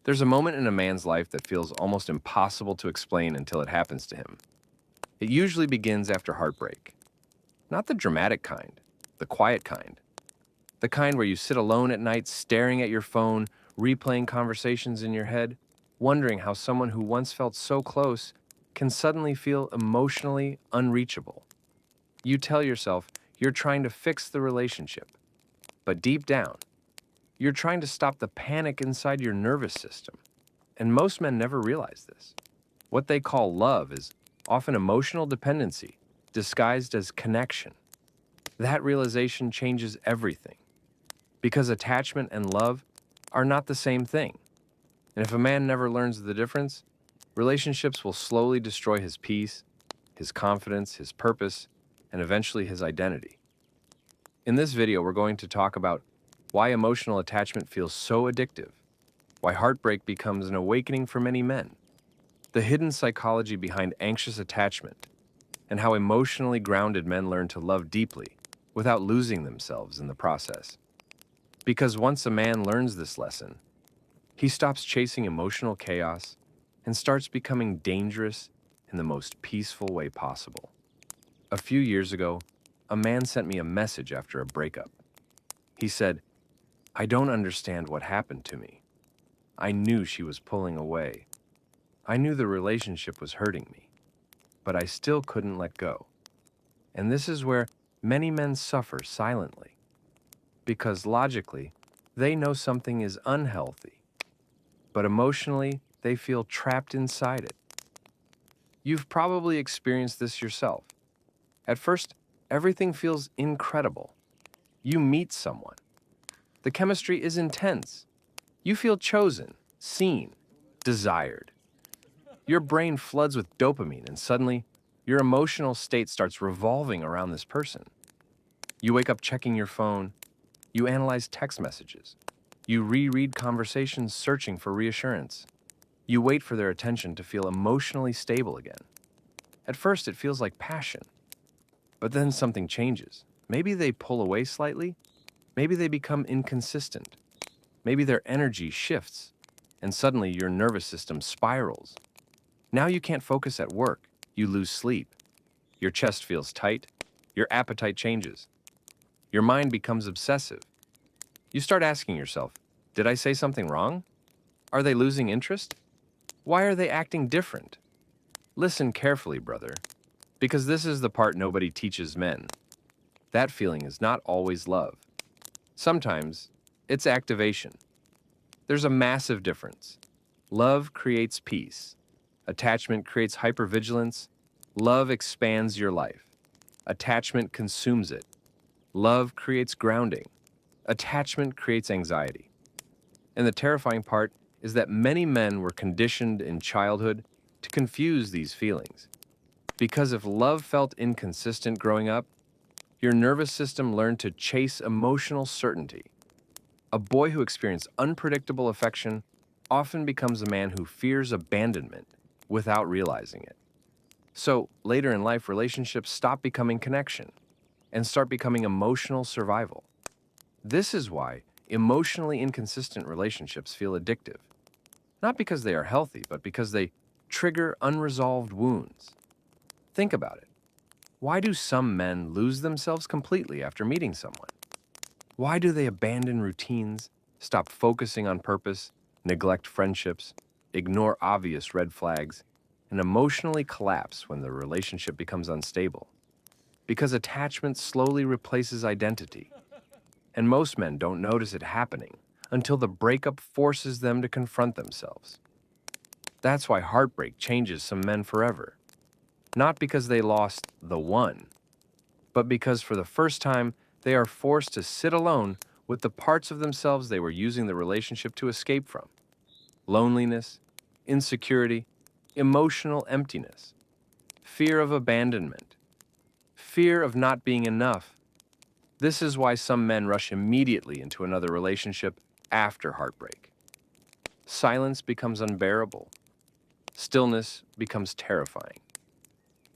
There's a moment in a man's life that feels almost impossible to explain until it happens to him. It usually begins after heartbreak. Not the dramatic kind, the quiet kind. The kind where you sit alone at night staring at your phone, replaying conversations in your head, wondering how someone who once felt so close can suddenly feel emotionally unreachable. You tell yourself you're trying to fix the relationship, but deep down, you're trying to stop the panic inside your nervous system. And most men never realize this. What they call love is often emotional dependency, disguised as connection. That realization changes everything, because attachment and love are not the same thing. And if a man never learns the difference, relationships will slowly destroy his peace, his confidence, his purpose, and eventually his identity. In this video, we're going to talk about why emotional attachment feels so addictive, why heartbreak becomes an awakening for many men, the hidden psychology behind anxious attachment, and how emotionally grounded men learn to love deeply without losing themselves in the process. Because once a man learns this lesson, he stops chasing emotional chaos and starts becoming dangerous in the most peaceful way possible. A few years ago, a man sent me a message after a breakup. He said, "I don't understand what happened to me. I knew she was pulling away. I knew the relationship was hurting me, but I still couldn't let go." And this is where many men suffer silently, because logically, they know something is unhealthy, but emotionally, they feel trapped inside it. You've probably experienced this yourself. At first, everything feels incredible. You meet someone. The chemistry is intense. You feel chosen, seen, desired. Your brain floods with dopamine, and suddenly, your emotional state starts revolving around this person. You wake up checking your phone. You analyze text messages. You reread conversations searching for reassurance. You wait for their attention to feel emotionally stable again. At first, it feels like passion. But then something changes. Maybe they pull away slightly. Maybe they become inconsistent. Maybe their energy shifts. And suddenly your nervous system spirals. Now you can't focus at work. You lose sleep. Your chest feels tight. Your appetite changes. Your mind becomes obsessive. You start asking yourself, did I say something wrong? Are they losing interest? Why are they acting different? Listen carefully, brother, because this is the part nobody teaches men. That feeling is not always love. Sometimes it's activation. There's a massive difference. Love creates peace. Attachment creates hypervigilance. Love expands your life. Attachment consumes it. Love creates grounding. Attachment creates anxiety. And the terrifying part is that many men were conditioned in childhood to confuse these feelings. Because if love felt inconsistent growing up, your nervous system learned to chase emotional certainty. A boy who experienced unpredictable affection often becomes a man who fears abandonment without realizing it. So, later in life, relationships stop becoming connection and start becoming emotional survival. This is why emotionally inconsistent relationships feel addictive. Not because they are healthy, but because they trigger unresolved wounds. Think about it. Why do some men lose themselves completely after meeting someone? Why do they abandon routines, stop focusing on purpose, neglect friendships, ignore obvious red flags, and emotionally collapse when the relationship becomes unstable? Because attachment slowly replaces identity, and most men don't notice it happening until the breakup forces them to confront themselves. That's why heartbreak changes some men forever. Not because they lost the one, but because for the first time, they are forced to sit alone with the parts of themselves they were using the relationship to escape from. Loneliness, insecurity, emotional emptiness, fear of abandonment, fear of not being enough. This is why some men rush immediately into another relationship after heartbreak. Silence becomes unbearable. Stillness becomes terrifying.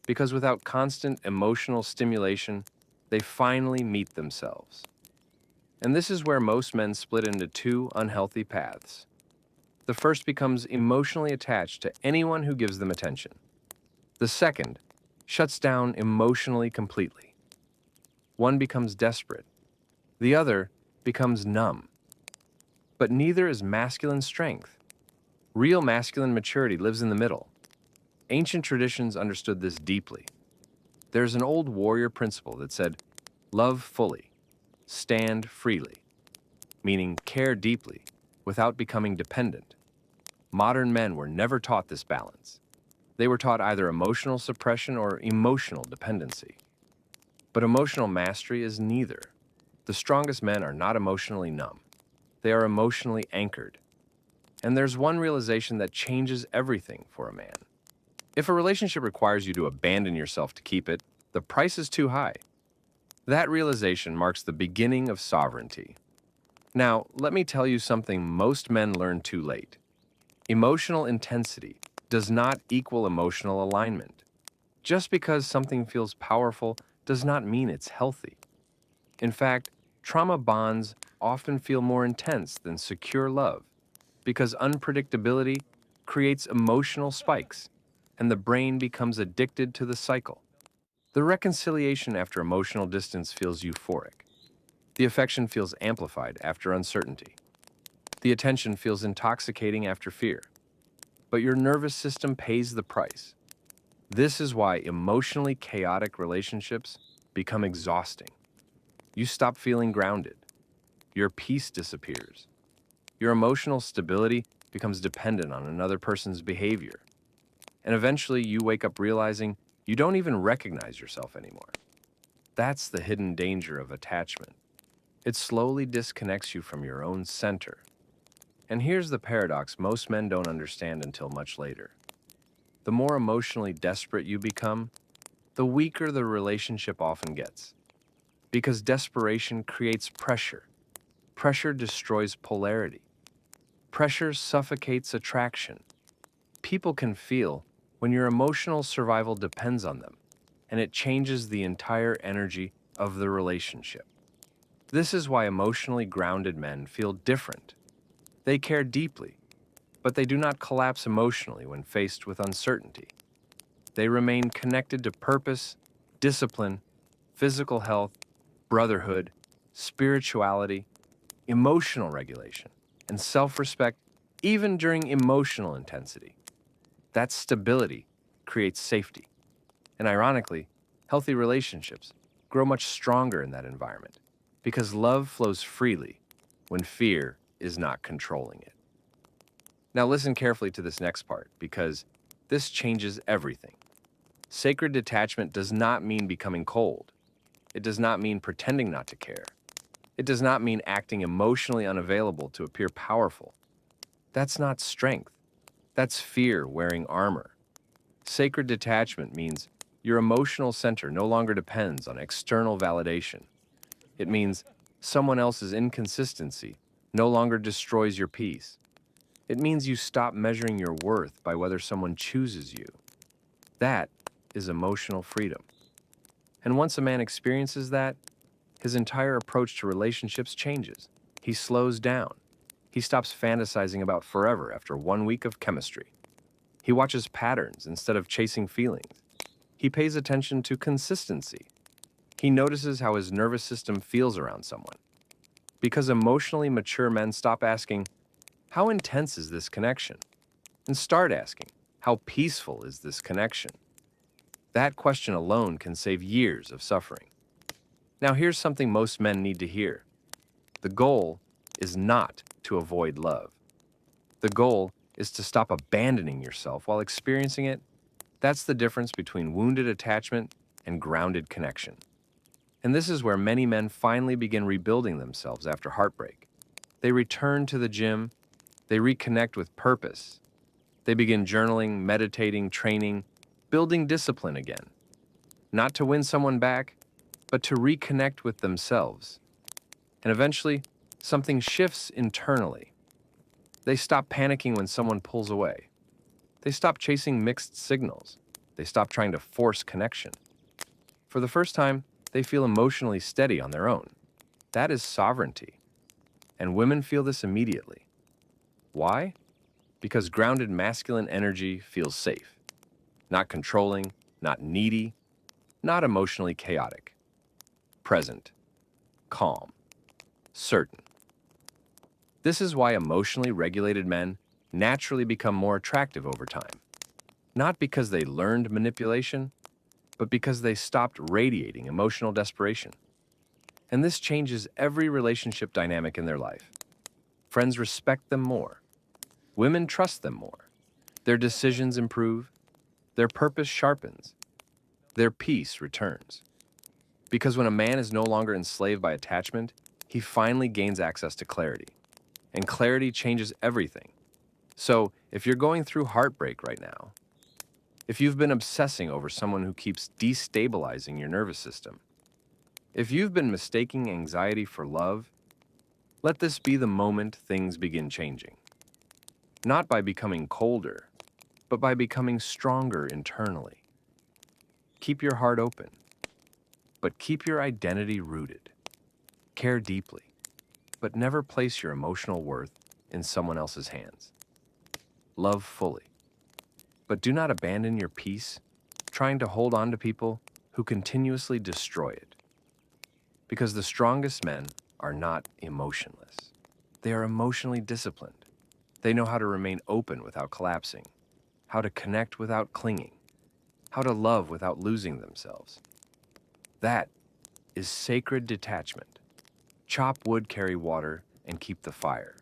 Because without constant emotional stimulation, they finally meet themselves. And this is where most men split into two unhealthy paths. The first becomes emotionally attached to anyone who gives them attention. The second shuts down emotionally completely. One becomes desperate. The other becomes numb. But neither is masculine strength. Real masculine maturity lives in the middle. Ancient traditions understood this deeply. There's an old warrior principle that said, love fully, stand freely, meaning care deeply without becoming dependent. Modern men were never taught this balance. They were taught either emotional suppression or emotional dependency. But emotional mastery is neither. The strongest men are not emotionally numb. They are emotionally anchored. And there's one realization that changes everything for a man. If a relationship requires you to abandon yourself to keep it, the price is too high. That realization marks the beginning of sovereignty. Now, let me tell you something most men learn too late. Emotional intensity does not equal emotional alignment. Just because something feels powerful does not mean it's healthy. In fact, trauma bonds often feel more intense than secure love because unpredictability creates emotional spikes and the brain becomes addicted to the cycle. The reconciliation after emotional distance feels euphoric. The affection feels amplified after uncertainty. The attention feels intoxicating after fear. But your nervous system pays the price. This is why emotionally chaotic relationships become exhausting. You stop feeling grounded. Your peace disappears. Your emotional stability becomes dependent on another person's behavior. And eventually you wake up realizing you don't even recognize yourself anymore. That's the hidden danger of attachment. It slowly disconnects you from your own center. And here's the paradox most men don't understand until much later. The more emotionally desperate you become, the weaker the relationship often gets. Because desperation creates pressure. Pressure destroys polarity. Pressure suffocates attraction. People can feel when your emotional survival depends on them, and it changes the entire energy of the relationship. This is why emotionally grounded men feel different. They care deeply, but they do not collapse emotionally when faced with uncertainty. They remain connected to purpose, discipline, physical health, brotherhood, spirituality, emotional regulation, and self-respect, even during emotional intensity. That stability creates safety. And ironically, healthy relationships grow much stronger in that environment because love flows freely when fear is not controlling it. Now listen carefully to this next part because this changes everything. Sacred detachment does not mean becoming cold. It does not mean pretending not to care. It does not mean acting emotionally unavailable to appear powerful. That's not strength. That's fear wearing armor. Sacred detachment means your emotional center no longer depends on external validation. It means someone else's inconsistency no longer destroys your peace. It means you stop measuring your worth by whether someone chooses you. That is emotional freedom. And once a man experiences that, his entire approach to relationships changes. He slows down. He stops fantasizing about forever after 1 week of chemistry. He watches patterns instead of chasing feelings. He pays attention to consistency. He notices how his nervous system feels around someone. Because emotionally mature men stop asking, how intense is this connection? And start asking, how peaceful is this connection? That question alone can save years of suffering. Now here's something most men need to hear. The goal is not to avoid love. The goal is to stop abandoning yourself while experiencing it. That's the difference between wounded attachment and grounded connection. And this is where many men finally begin rebuilding themselves after heartbreak. They return to the gym. They reconnect with purpose. They begin journaling, meditating, training, building discipline again. Not to win someone back, but to reconnect with themselves. And eventually, something shifts internally. They stop panicking when someone pulls away. They stop chasing mixed signals. They stop trying to force connection. For the first time, they feel emotionally steady on their own. That is sovereignty. And women feel this immediately. Why? Because grounded masculine energy feels safe, not controlling, not needy, not emotionally chaotic, present, calm, certain. This is why emotionally regulated men naturally become more attractive over time. Not because they learned manipulation, but because they stopped radiating emotional desperation. And this changes every relationship dynamic in their life. Friends respect them more. Women trust them more. Their decisions improve. Their purpose sharpens. Their peace returns. Because when a man is no longer enslaved by attachment, he finally gains access to clarity. And clarity changes everything. So, if you're going through heartbreak right now, if you've been obsessing over someone who keeps destabilizing your nervous system, if you've been mistaking anxiety for love, let this be the moment things begin changing. Not by becoming colder, but by becoming stronger internally. Keep your heart open, but keep your identity rooted. Care deeply, but never place your emotional worth in someone else's hands. Love fully, but do not abandon your peace trying to hold on to people who continuously destroy it. Because the strongest men are not emotionless. They are emotionally disciplined. They know how to remain open without collapsing, how to connect without clinging, how to love without losing themselves. That is sacred detachment. Chop wood, carry water, and keep the fire.